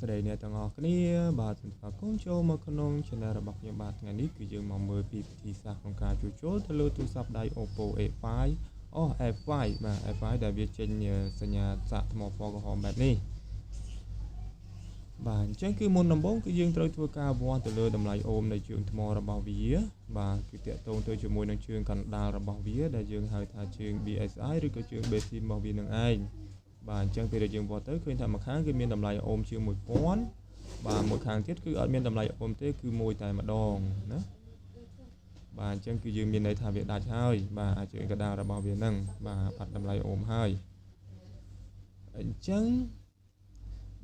ស្តីអ្នកទាំងអស់គ្នាបាទសូមស្វាគមន៍ចូលមកក្នុង channel របស់ខ្ញុំបាទថ្ងៃនេះគឺយើងមកមើលពីវិធីសាស្ត្រក្នុងការជួសជុលទៅលើទូរស័ព្ទដៃ Oppo F5 F5 បាទ F5 ដែលវាចេញសញ្ញាសាកថ្មពណ៌ក្រហមបែបនេះបាទអញ្ចឹងគឺមុនដំបូងគឺយើងត្រូវធ្វើការវាស់ទៅលើតម្លៃអូមនៃជើងថ្មរបស់វាបាទគឺតាក់ទងទៅជាមួយនឹងជើងកណ្ដាលរបស់វាដែលយើងហៅថាជើង BSI ឬក៏ជើង base របស់វានឹងឯងបាទអញ្ចឹងពេលដែលយើងវាស់ទៅឃើញថាមួយខាងគឺមានតម្លៃអូមជាង 1000 បាទមួយខាងទៀតគឺអត់មានតម្លៃអូមទេគឺមួយតែម្ដងណាបាទអញ្ចឹងគឺយើងមានន័យថាវាដាច់ហើយបាទអាចជើងកណ្ដាលរបស់វាហ្នឹងបាទបាត់តម្លៃអូមហើយអញ្ចឹង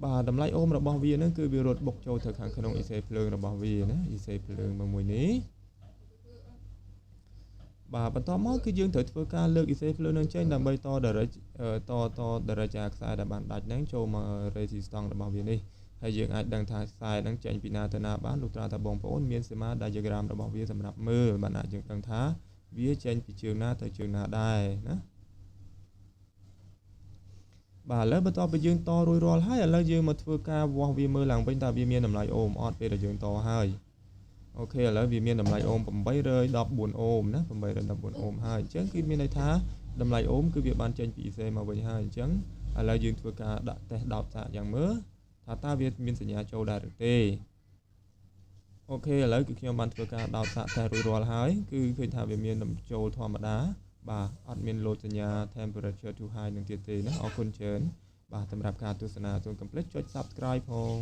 បាទតម្លៃអូមរបស់វាហ្នឹងគឺវារត់បុកចូលទៅខាងក្នុងអ៊ីសេភ្លើងរបស់វាណាអ៊ីសេភ្លើងមួយនេះបាទបន្តមកគឺយើងត្រូវធ្វើការលើកអ៊ីសេភ្លើងនឹងចេញដើម្បីត direct ខ្សែដែលបានដាច់ហ្នឹងចូលមក resistance របស់វានេះហើយយើងអាចដឹងថាខ្សែហ្នឹងចេញពីណាទៅណាបានលុះត្រាតែបងប្អូនមានសមា diagram របស់វាសម្រាប់មើលបានអាចយើងដឹងថាវាចេញពីជើងណាទៅជើងណាដែរណាបាទឥឡូវបន្ទាប់ពីយើងតរួចរាល់ហើយឥឡូវយើងមកធ្វើការវាស់វាមើលឡើងវិញតើវាមានតម្លៃអូមអត់ពេលដែលយើងតហើយអូខេឥឡូវវាមានតម្លៃអូម814អូមណា814អូមហើយអញ្ចឹងគឺមានន័យថាតម្លៃអូមគឺវាបានចេញពី IC មកវិញហើយអញ្ចឹងឥឡូវយើងធ្វើការដាក់តេស្តដោតសាកយ៉ាងមើលថាតើវាមានសញ្ញាចូលដែរឬទេអូខេឥឡូវគឺខ្ញុំបានធ្វើការដោតសាកតេស្តរួចរាល់ហើយគឺឃើញថាវាមានចូលធម្មតាបាទអត់មានលោតសញ្ញា temperature too high នឹងទៀតទេណាអរគុណច្រើនបាទសម្រាប់ការទស្សនាសូមកុំភ្លេចចុច Subscribe ផង